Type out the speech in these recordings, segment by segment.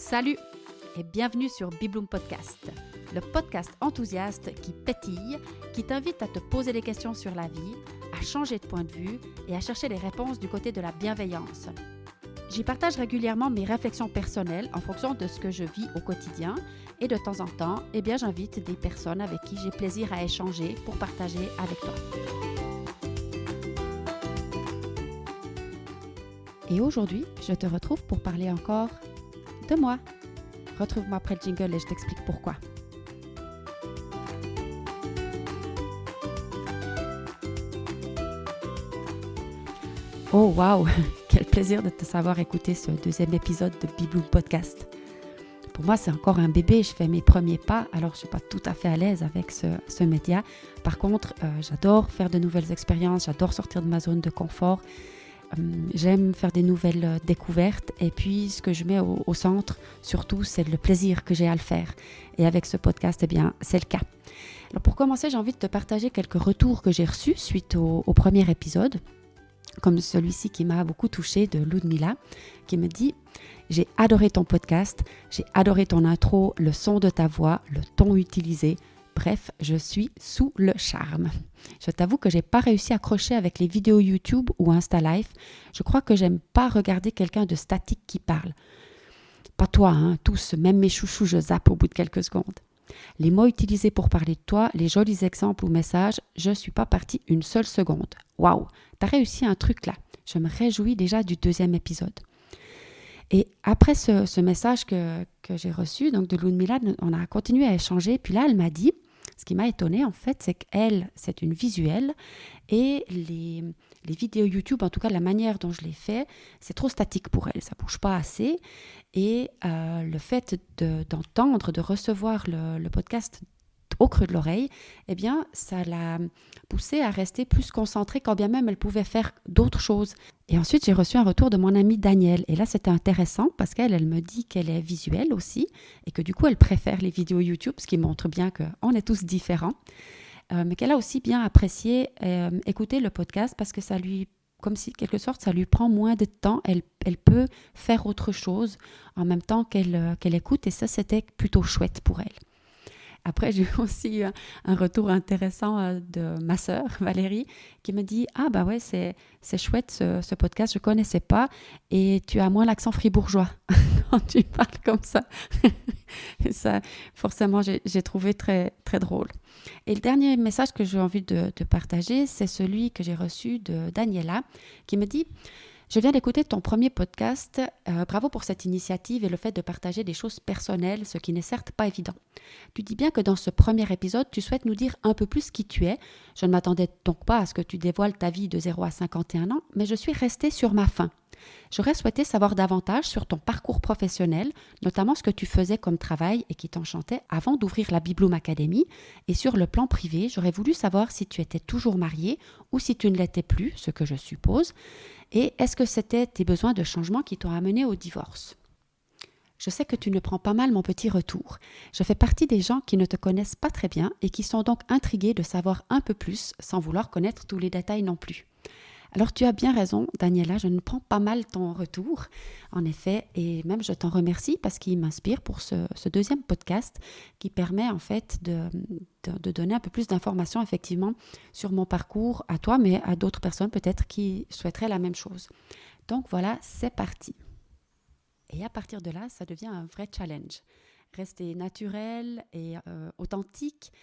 Salut et bienvenue sur Bibloom Podcast, le podcast enthousiaste qui pétille, qui t'invite à te poser des questions sur la vie, à changer de point de vue et à chercher les réponses du côté de la bienveillance. J'y partage régulièrement mes réflexions personnelles en fonction de ce que je vis au quotidien et de temps en temps, j'invite des personnes avec qui j'ai plaisir à échanger pour partager avec toi. Et aujourd'hui, je te retrouve pour parler encore de moi. Retrouve-moi après le jingle et je t'explique pourquoi. Oh waouh, quel plaisir de te savoir écouter ce deuxième épisode de Bibloom Podcast. Pour moi, c'est encore un bébé, je fais mes premiers pas, alors je ne suis pas tout à fait à l'aise avec ce média. Par contre, j'adore faire de nouvelles expériences, j'adore sortir de ma zone de confort. J'aime faire des nouvelles découvertes et puis ce que je mets au centre, surtout, c'est le plaisir que j'ai à le faire. Et avec ce podcast, c'est le cas. Alors pour commencer, j'ai envie de te partager quelques retours que j'ai reçus suite au premier épisode, comme celui-ci qui m'a beaucoup touchée de Ludmila, qui me dit « J'ai adoré ton podcast, j'ai adoré ton intro, le son de ta voix, le ton utilisé. Bref, je suis sous le charme. Je t'avoue que j'ai pas réussi à accrocher avec les vidéos YouTube ou Insta Live. Je crois que j'aime pas regarder quelqu'un de statique qui parle. Pas toi, tous, même mes chouchous, je zappe au bout de quelques secondes. Les mots utilisés pour parler de toi, les jolis exemples ou messages, je suis pas partie une seule seconde. Waouh, t'as réussi un truc là. Je me réjouis déjà du deuxième épisode. Et après ce message que j'ai reçu donc de Ludmila, on a continué à échanger. Puis là, elle m'a dit, ce qui m'a étonnée en fait, c'est qu'elle, c'est une visuelle et les vidéos YouTube, en tout cas la manière dont je les fais, c'est trop statique pour elle, ça bouge pas assez. Et le fait d'entendre, de recevoir le podcast au creux de l'oreille, ça l'a poussée à rester plus concentrée quand bien même elle pouvait faire d'autres choses. Et ensuite, j'ai reçu un retour de mon amie Danielle. Et là, c'était intéressant parce qu'elle me dit qu'elle est visuelle aussi et que du coup, elle préfère les vidéos YouTube, ce qui montre bien qu'on est tous différents. Mais qu'elle a aussi bien apprécié écouter le podcast parce que ça lui, comme si, quelque sorte, ça lui prend moins de temps. Elle peut faire autre chose en même temps qu'elle écoute et ça, c'était plutôt chouette pour elle. Après, j'ai aussi eu un retour intéressant de ma sœur, Valérie, qui me dit « Ah bah ouais, c'est chouette ce podcast, je ne connaissais pas et tu as moins l'accent fribourgeois quand tu parles comme ça. » Et ça, forcément, j'ai trouvé très, très drôle. Et le dernier message que j'ai envie de partager, c'est celui que j'ai reçu de Daniela, qui me dit « Je viens d'écouter ton premier podcast. Bravo pour cette initiative et le fait de partager des choses personnelles, ce qui n'est certes pas évident. Tu dis bien que dans ce premier épisode, tu souhaites nous dire un peu plus qui tu es. Je ne m'attendais donc pas à ce que tu dévoiles ta vie de 0 à 51 ans, mais je suis restée sur ma faim. J'aurais souhaité savoir davantage sur ton parcours professionnel, notamment ce que tu faisais comme travail et qui t'enchantait avant d'ouvrir la Bibloom Academy. Et sur le plan privé, j'aurais voulu savoir si tu étais toujours mariée ou si tu ne l'étais plus, ce que je suppose. Et est-ce que c'était tes besoins de changement qui t'ont amené au divorce ? Je sais que tu ne prends pas mal mon petit retour. Je fais partie des gens qui ne te connaissent pas très bien et qui sont donc intrigués de savoir un peu plus sans vouloir connaître tous les détails non plus. Alors tu as bien raison, Daniela, je ne prends pas mal ton retour, en effet, et même je t'en remercie parce qu'il m'inspire pour ce deuxième podcast qui permet en fait de donner un peu plus d'informations effectivement sur mon parcours à toi, mais à d'autres personnes peut-être qui souhaiteraient la même chose. Donc voilà, c'est parti. Et à partir de là, ça devient un vrai challenge. Rester naturel et authentique,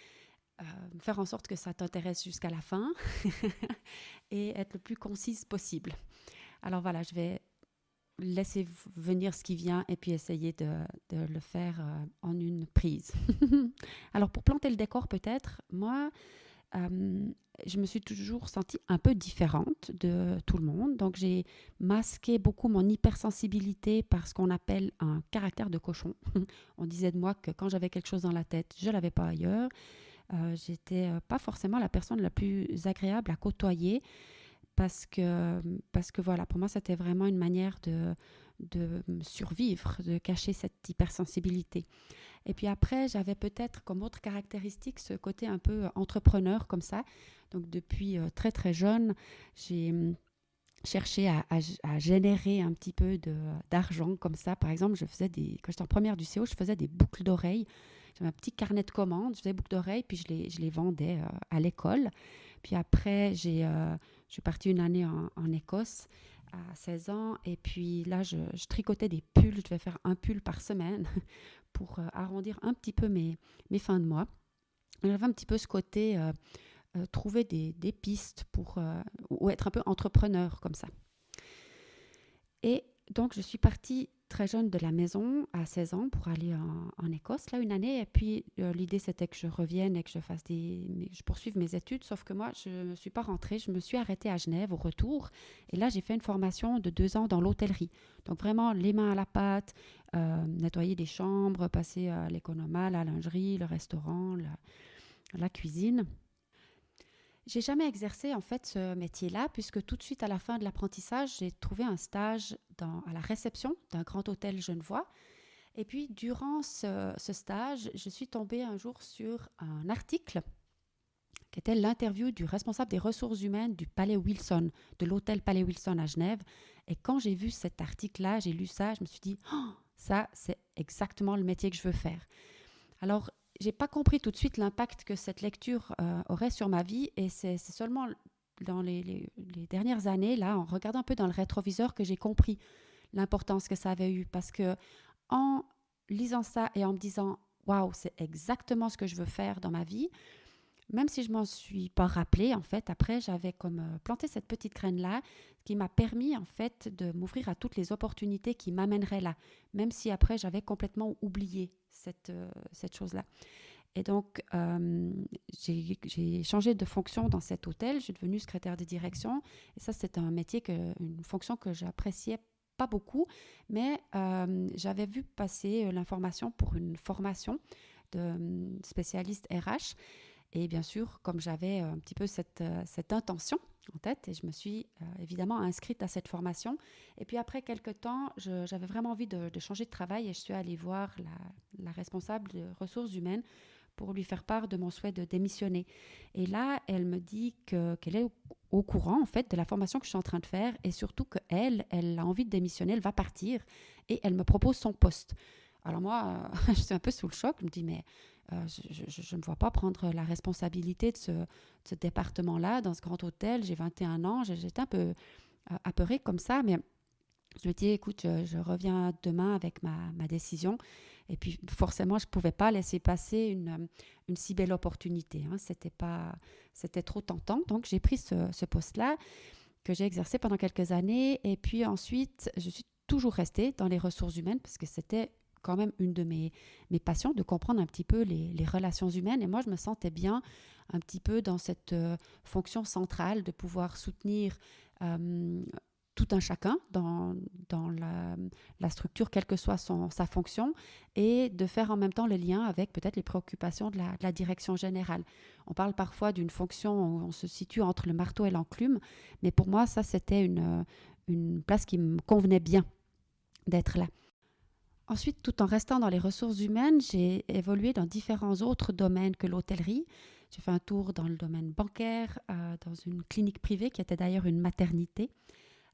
faire en sorte que ça t'intéresse jusqu'à la fin et être le plus concise possible. Alors voilà, je vais laisser venir ce qui vient et puis essayer de le faire en une prise. Alors pour planter le décor peut-être, moi, je me suis toujours sentie un peu différente de tout le monde. Donc j'ai masqué beaucoup mon hypersensibilité par ce qu'on appelle un caractère de cochon. On disait de moi que quand j'avais quelque chose dans la tête, je ne l'avais pas ailleurs. J'étais pas forcément la personne la plus agréable à côtoyer parce que voilà, pour moi, c'était vraiment une manière de survivre, de cacher cette hypersensibilité. Et puis après, j'avais peut-être comme autre caractéristique ce côté un peu entrepreneur comme ça. Donc depuis très très jeune, j'ai chercher à générer un petit peu d'argent comme ça. Par exemple, quand j'étais en première du CO, je faisais des boucles d'oreilles. J'avais un petit carnet de commandes, je faisais des boucles d'oreilles, puis je les vendais à l'école. Puis après, je suis partie une année en Écosse à 16 ans. Et puis là, je tricotais des pulls. Je devais faire un pull par semaine pour arrondir un petit peu mes fins de mois. J'avais un petit peu ce côté trouver des pistes ou être un peu entrepreneur comme ça. Et donc, je suis partie très jeune de la maison à 16 ans pour aller en Écosse, là, une année. Et puis, l'idée, c'était que je revienne et que je poursuive mes études. Sauf que moi, je ne me suis pas rentrée. Je me suis arrêtée à Genève au retour. Et là, j'ai fait une formation de 2 ans dans l'hôtellerie. Donc, vraiment, les mains à la pâte, nettoyer des chambres, passer à l'économat, la lingerie, le restaurant, la cuisine. J'ai jamais exercé en fait ce métier-là puisque tout de suite à la fin de l'apprentissage, j'ai trouvé un stage à la réception d'un grand hôtel genevois. Et puis durant ce stage, je suis tombée un jour sur un article qui était l'interview du responsable des ressources humaines du Palais Wilson, de l'hôtel Palais Wilson à Genève. Et quand j'ai vu cet article-là, j'ai lu ça, je me suis dit, oh, ça c'est exactement le métier que je veux faire. Alors, j'ai pas compris tout de suite l'impact que cette lecture aurait sur ma vie et c'est seulement dans les dernières années, là, en regardant un peu dans le rétroviseur, que j'ai compris l'importance que ça avait eu. Parce que en lisant ça et en me disant « Waouh, c'est exactement ce que je veux faire dans ma vie », même si je m'en suis pas rappelée, en fait, après, j'avais comme planté cette petite graine-là qui m'a permis, en fait, de m'ouvrir à toutes les opportunités qui m'amèneraient là, même si après, j'avais complètement oublié cette chose-là. Et donc, j'ai changé de fonction dans cet hôtel, je suis devenue secrétaire de direction, et ça, c'est un métier, une fonction que j'appréciais pas beaucoup, mais j'avais vu passer l'information pour une formation de spécialiste RH. Et bien sûr, comme j'avais un petit peu cette intention en tête, et je me suis évidemment inscrite à cette formation. Et puis après quelques temps, j'avais vraiment envie de changer de travail et je suis allée voir la responsable de ressources humaines pour lui faire part de mon souhait de démissionner. Et là, elle me dit qu'elle est au courant en fait de la formation que je suis en train de faire et surtout qu'elle a envie de démissionner, elle va partir et elle me propose son poste. Alors moi, je suis un peu sous le choc, je me dis mais je ne me vois pas prendre la responsabilité de ce département-là dans ce grand hôtel. J'ai 21 ans, j'étais un peu apeurée comme ça, mais je me dis, écoute, je reviens demain avec ma décision. Et puis, forcément, je ne pouvais pas laisser passer une si belle opportunité. Hein. C'était trop tentant. Donc, j'ai pris ce poste-là que j'ai exercé pendant quelques années. Et puis ensuite, je suis toujours restée dans les ressources humaines parce que c'était quand même une de mes passions, de comprendre un petit peu les relations humaines. Et moi, je me sentais bien un petit peu dans cette fonction centrale de pouvoir soutenir tout un chacun dans la structure, quelle que soit sa fonction, et de faire en même temps le lien avec peut-être les préoccupations de la direction générale. On parle parfois d'une fonction où on se situe entre le marteau et l'enclume, mais pour moi, ça, c'était une place qui me convenait bien d'être là. Ensuite, tout en restant dans les ressources humaines, j'ai évolué dans différents autres domaines que l'hôtellerie. J'ai fait un tour dans le domaine bancaire, dans une clinique privée qui était d'ailleurs une maternité.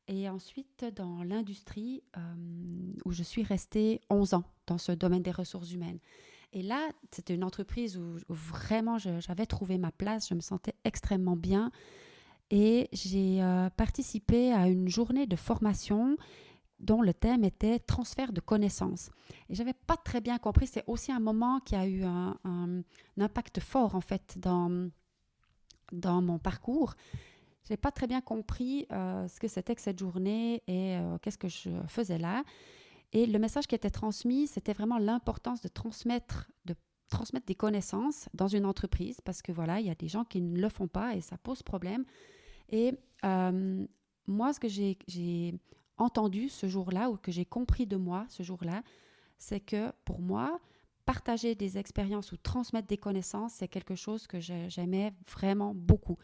Et ensuite, dans l'industrie, où je suis restée 11 ans dans ce domaine des ressources humaines. Et là, c'était une entreprise où vraiment j'avais trouvé ma place, je me sentais extrêmement bien. Et j'ai participé à une journée de formation dont le thème était transfert de connaissances. Et je n'avais pas très bien compris, c'est aussi un moment qui a eu un impact fort en fait dans mon parcours. Je n'ai pas très bien compris ce que c'était que cette journée et qu'est-ce que je faisais là. Et le message qui était transmis, c'était vraiment l'importance de transmettre des connaissances dans une entreprise parce que voilà, il y a des gens qui ne le font pas et ça pose problème. Et moi, ce que j'ai entendu ce jour-là ou que j'ai compris de moi ce jour-là, c'est que pour moi, partager des expériences ou transmettre des connaissances, c'est quelque chose que j'aimais vraiment beaucoup.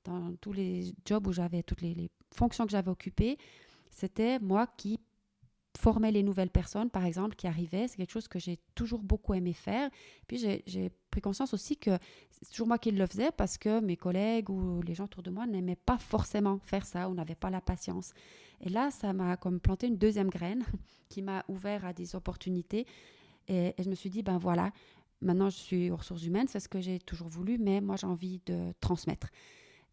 Dans tous les jobs où j'avais, toutes les fonctions que j'avais occupées, c'était moi qui formais les nouvelles personnes, par exemple, qui arrivaient. C'est quelque chose que j'ai toujours beaucoup aimé faire. Puis j'ai pris conscience aussi que c'est toujours moi qui le faisais parce que mes collègues ou les gens autour de moi n'aimaient pas forcément faire ça ou n'avaient pas la patience. Et là, ça m'a comme planté une deuxième graine qui m'a ouvert à des opportunités. Et je me suis dit, ben voilà, maintenant je suis aux ressources humaines, c'est ce que j'ai toujours voulu, mais moi j'ai envie de transmettre.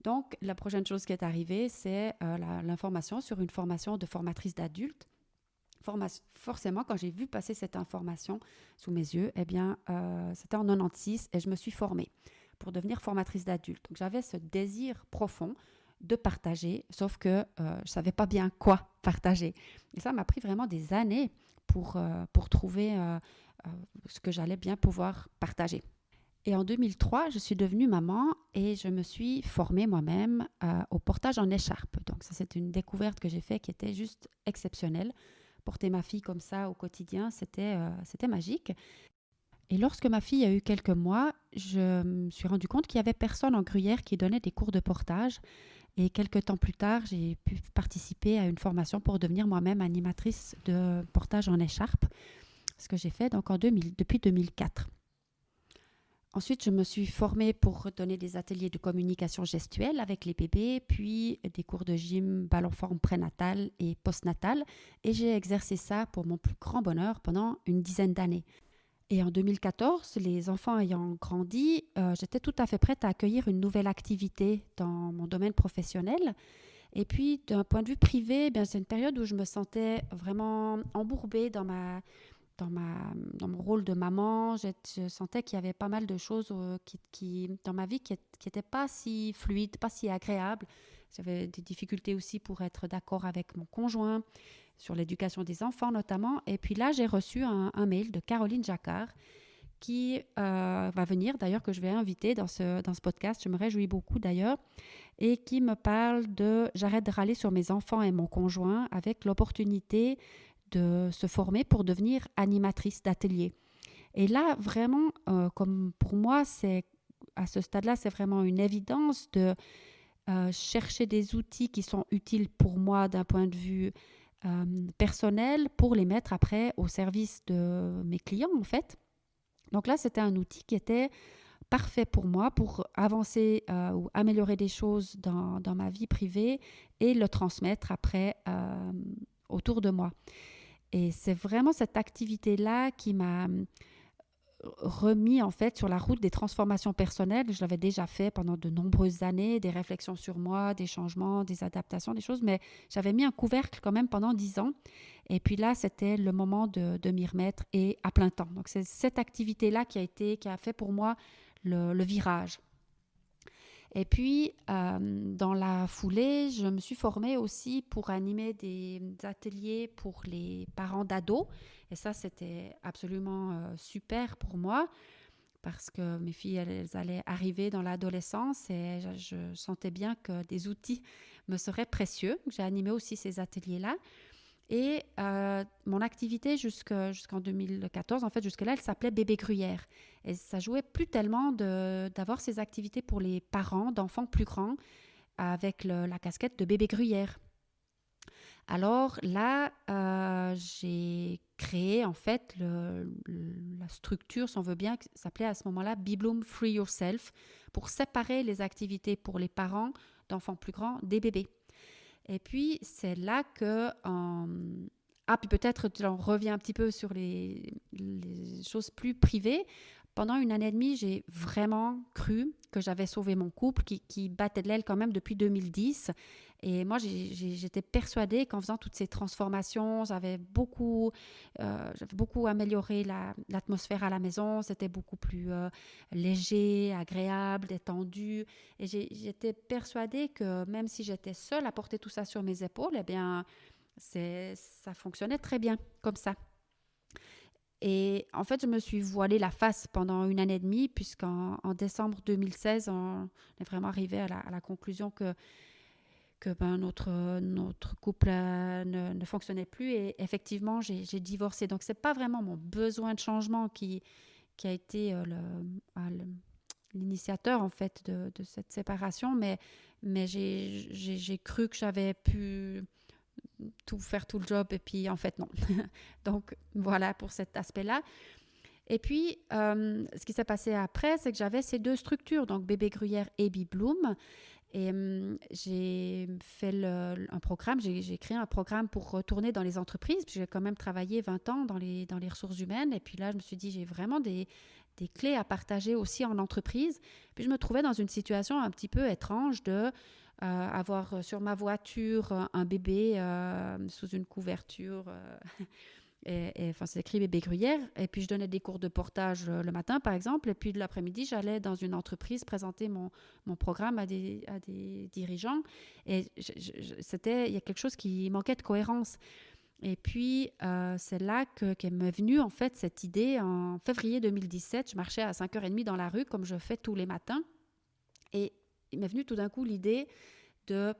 Donc, la prochaine chose qui est arrivée, c'est l'information sur une formation de formatrice d'adultes. Forcément, quand j'ai vu passer cette information sous mes yeux, eh bien, c'était en 96 et je me suis formée pour devenir formatrice d'adultes. Donc, j'avais ce désir profond de partager, sauf que je ne savais pas bien quoi partager. Et ça m'a pris vraiment des années pour trouver ce que j'allais bien pouvoir partager. Et en 2003, je suis devenue maman et je me suis formée moi-même au portage en écharpe. Donc ça, c'est une découverte que j'ai faite qui était juste exceptionnelle. Porter ma fille comme ça au quotidien, c'était magique. Et lorsque ma fille a eu quelques mois, je me suis rendu compte qu'il n'y avait personne en Gruyère qui donnait des cours de portage. Et quelques temps plus tard, j'ai pu participer à une formation pour devenir moi-même animatrice de portage en écharpe, ce que j'ai fait donc depuis 2004. Ensuite, je me suis formée pour donner des ateliers de communication gestuelle avec les bébés, puis des cours de gym, ballon-forme prénatal et postnatal. Et j'ai exercé ça pour mon plus grand bonheur pendant une dizaine d'années. Et en 2014, les enfants ayant grandi, j'étais tout à fait prête à accueillir une nouvelle activité dans mon domaine professionnel. Et puis, d'un point de vue privé, c'est une période où je me sentais vraiment embourbée dans mon rôle de maman. Je sentais qu'il y avait pas mal de choses dans ma vie qui n'étaient pas si fluides, pas si agréables. J'avais des difficultés aussi pour être d'accord avec mon conjoint, sur l'éducation des enfants notamment. Et puis là, j'ai reçu un mail de Caroline Jacquard qui va venir, d'ailleurs, que je vais inviter dans ce podcast. Je me réjouis beaucoup d'ailleurs. Et qui me parle de « J'arrête de râler sur mes enfants et mon conjoint » avec l'opportunité de se former pour devenir animatrice d'atelier. Et là, vraiment, comme pour moi, à ce stade-là, c'est vraiment une évidence de chercher des outils qui sont utiles pour moi d'un point de vue personnel pour les mettre après au service de mes clients, en fait. Donc là, c'était un outil qui était parfait pour moi pour avancer ou améliorer des choses dans ma vie privée et le transmettre après autour de moi. Et c'est vraiment cette activité-là qui m'a remis en fait sur la route des transformations personnelles. Je l'avais déjà fait pendant de nombreuses années, des réflexions sur moi, des changements, des adaptations, des choses, mais j'avais mis un couvercle quand même pendant 10 ans. Et puis là, c'était le moment de m'y remettre et à plein temps. Donc c'est cette activité-là qui a fait pour moi le virage. Et puis, dans la foulée, je me suis formée aussi pour animer des ateliers pour les parents d'ados. Et ça, c'était absolument super pour moi parce que mes filles, elles allaient arriver dans l'adolescence et je sentais bien que des outils me seraient précieux. J'ai animé aussi ces ateliers-là. Et mon activité jusqu'en 2014, en fait, jusque-là, elle s'appelait Bébé Gruyère. Et ça jouait plus tellement d'avoir ces activités pour les parents d'enfants plus grands avec la casquette de Bébé Gruyère. Alors là, j'ai créé en fait la structure, si on veut bien, qui s'appelait à ce moment-là Bibloom Free Yourself, pour séparer les activités pour les parents d'enfants plus grands des bébés. Et puis, c'est là que... puis peut-être on revient un petit peu sur les choses plus privées. Pendant une année et demie, j'ai vraiment cru que j'avais sauvé mon couple qui battait de l'aile quand même depuis 2010. Et moi, j'étais persuadée qu'en faisant toutes ces transformations, j'avais beaucoup amélioré l'atmosphère à la maison. C'était beaucoup plus léger, agréable, détendu. Et j'étais persuadée que même si j'étais seule à porter tout ça sur mes épaules, eh bien, ça fonctionnait très bien comme ça. Et en fait, je me suis voilée la face pendant une année et demie, puisqu'en décembre 2016, on est vraiment arrivé à la conclusion que notre couple ne fonctionnait plus. Et effectivement, j'ai divorcé. Donc, ce n'est pas vraiment mon besoin de changement qui a été l'initiateur, en fait, de cette séparation, mais j'ai cru que j'avais pu faire tout le job et puis en fait non. Donc voilà pour cet aspect-là. Et puis, ce qui s'est passé après, c'est que j'avais ces deux structures, donc Bébé Gruyère et Bibloom. Et j'ai fait un programme, j'ai créé un programme pour retourner dans les entreprises. Puis j'ai quand même travaillé 20 ans dans les ressources humaines. Et puis là, je me suis dit, j'ai vraiment des clés à partager aussi en entreprise. Puis je me trouvais dans une situation un petit peu étrange de avoir sur ma voiture un bébé sous une couverture. Enfin, c'est écrit Bébé Gruyère. Et puis, je donnais des cours de portage le matin, par exemple. Et puis, de l'après-midi, j'allais dans une entreprise présenter mon programme à des dirigeants. Et il y a quelque chose qui manquait de cohérence. Et puis, c'est là qu'est m'est venue, en fait, cette idée. En février 2017, je marchais à 5h30 dans la rue, comme je fais tous les matins. Et il m'est venu tout d'un coup l'idée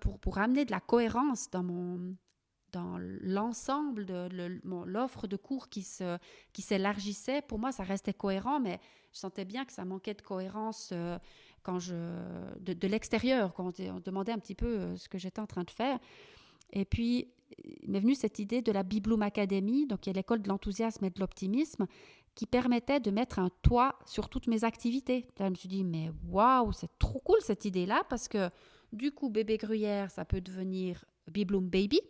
pour amener de la cohérence dans l'ensemble de l'offre de cours qui s'élargissait. Pour moi, ça restait cohérent, mais je sentais bien que ça manquait de cohérence de l'extérieur, quand on demandait un petit peu ce que j'étais en train de faire. Et puis, il m'est venue cette idée de la Bibloom Academy, donc il y a l'école de l'enthousiasme et de l'optimisme, qui permettait de mettre un toit sur toutes mes activités. Là, je me suis dit, mais waouh, c'est trop cool cette idée-là, parce que du coup, Bébé Gruyère, ça peut devenir Bibloom Baby.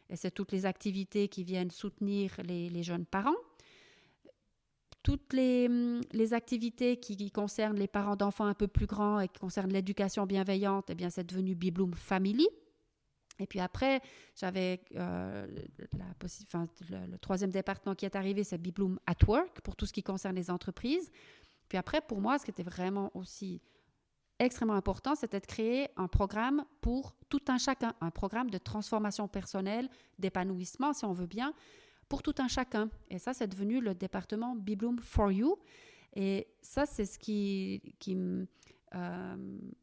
Et c'est toutes les activités qui viennent soutenir les jeunes parents. Toutes les activités qui concernent les parents d'enfants un peu plus grands et qui concernent l'éducation bienveillante, eh bien, c'est devenu Bibloom Family. Et puis après, j'avais le troisième département qui est arrivé, c'est Bibloom at Work, pour tout ce qui concerne les entreprises. Puis après, pour moi, ce qui était vraiment aussi extrêmement important, c'était de créer un programme pour tout un chacun, un programme de transformation personnelle, d'épanouissement, si on veut bien, pour tout un chacun. Et ça, c'est devenu le département Bibloom for You. Et ça, c'est ce qui me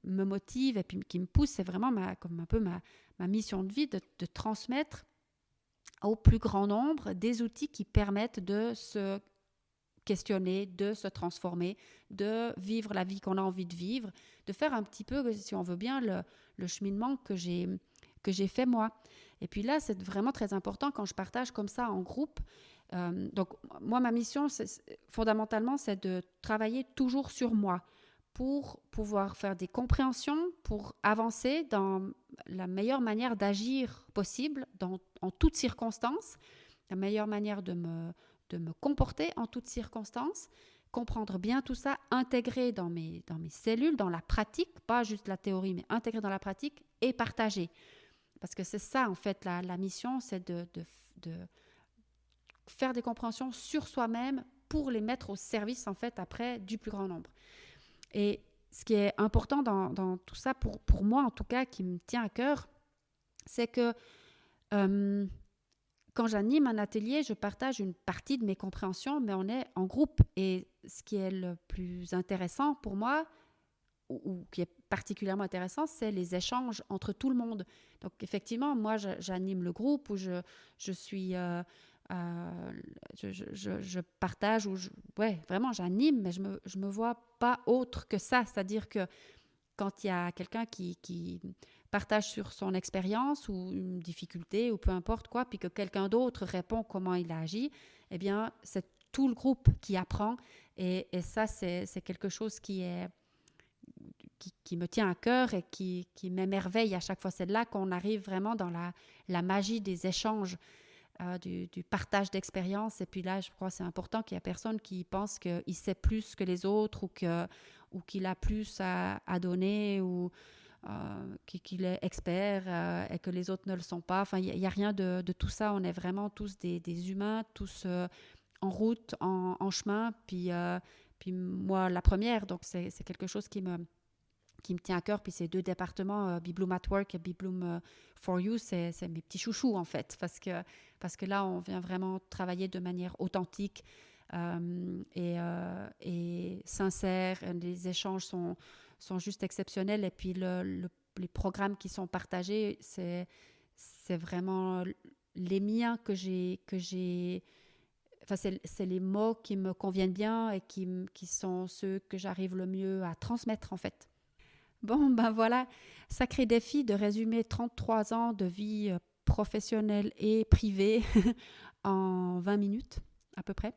motive et puis qui me pousse. C'est vraiment comme un peu ma mission de vie, de transmettre au plus grand nombre des outils qui permettent de se questionner, de se transformer, de vivre la vie qu'on a envie de vivre, de faire un petit peu, si on veut bien, le cheminement que j'ai fait moi. Et puis là, c'est vraiment très important quand je partage comme ça en groupe. Donc, moi, ma mission, fondamentalement, c'est de travailler toujours sur moi pour pouvoir faire des compréhensions, pour avancer dans la meilleure manière d'agir possible en toutes circonstances, la meilleure manière de me comporter en toutes circonstances, comprendre bien tout ça, intégrer dans mes cellules, dans la pratique, pas juste la théorie, mais intégrer dans la pratique et partager. Parce que c'est ça, en fait, la mission, c'est de faire des compréhensions sur soi-même pour les mettre au service, en fait, après, du plus grand nombre. Et ce qui est important dans tout ça, pour moi, en tout cas, qui me tient à cœur, c'est que quand j'anime un atelier, je partage une partie de mes compréhensions, mais on est en groupe. Et ce qui est le plus intéressant pour moi, ou qui est particulièrement intéressant, c'est les échanges entre tout le monde. Donc, effectivement, moi, j'anime le groupe où je suis... je partage, vraiment, j'anime, mais je me vois pas autre que ça. C'est-à-dire que quand il y a quelqu'un qui partage sur son expérience ou une difficulté ou peu importe quoi, puis que quelqu'un d'autre répond comment il a agi, eh bien, c'est tout le groupe qui apprend. Et ça, c'est quelque chose qui me tient à cœur et qui m'émerveille à chaque fois. C'est là qu'on arrive vraiment dans la magie des échanges, du partage d'expériences. Et puis là, je crois que c'est important qu'il y ait personne qui pense qu'il sait plus que les autres ou qu'il a plus à donner ou qu'il est expert et que les autres ne le sont pas. Enfin, il n'y a rien de tout ça. On est vraiment tous des humains, tous en route, en chemin. Puis moi, la première, donc c'est quelque chose qui me tient à cœur. Puis ces deux départements, Bibloom at Work et Bibloom for You, c'est mes petits chouchous en fait. Parce que là, on vient vraiment travailler de manière authentique et sincère. Les échanges sont juste exceptionnels. Et puis les programmes qui sont partagés, c'est vraiment les miens que j'ai enfin, c'est les mots qui me conviennent bien et qui sont ceux que j'arrive le mieux à transmettre en fait. Bon, ben voilà, sacré défi de résumer 33 ans de vie professionnel et privé en 20 minutes à peu près.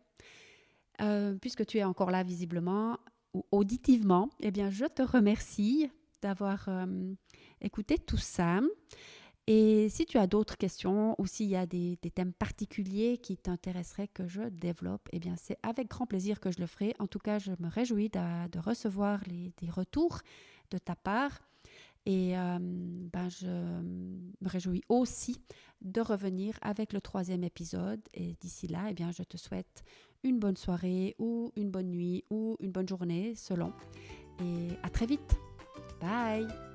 Puisque tu es encore là visiblement ou auditivement, eh bien, je te remercie d'avoir écouté tout ça. Et si tu as d'autres questions ou s'il y a des thèmes particuliers qui t'intéresseraient que je développe, eh bien, c'est avec grand plaisir que je le ferai. En tout cas, je me réjouis de recevoir des retours de ta part. Et je me réjouis aussi de revenir avec le 3e épisode. Et d'ici là, eh bien, je te souhaite une bonne soirée ou une bonne nuit ou une bonne journée, selon. Et à très vite. Bye!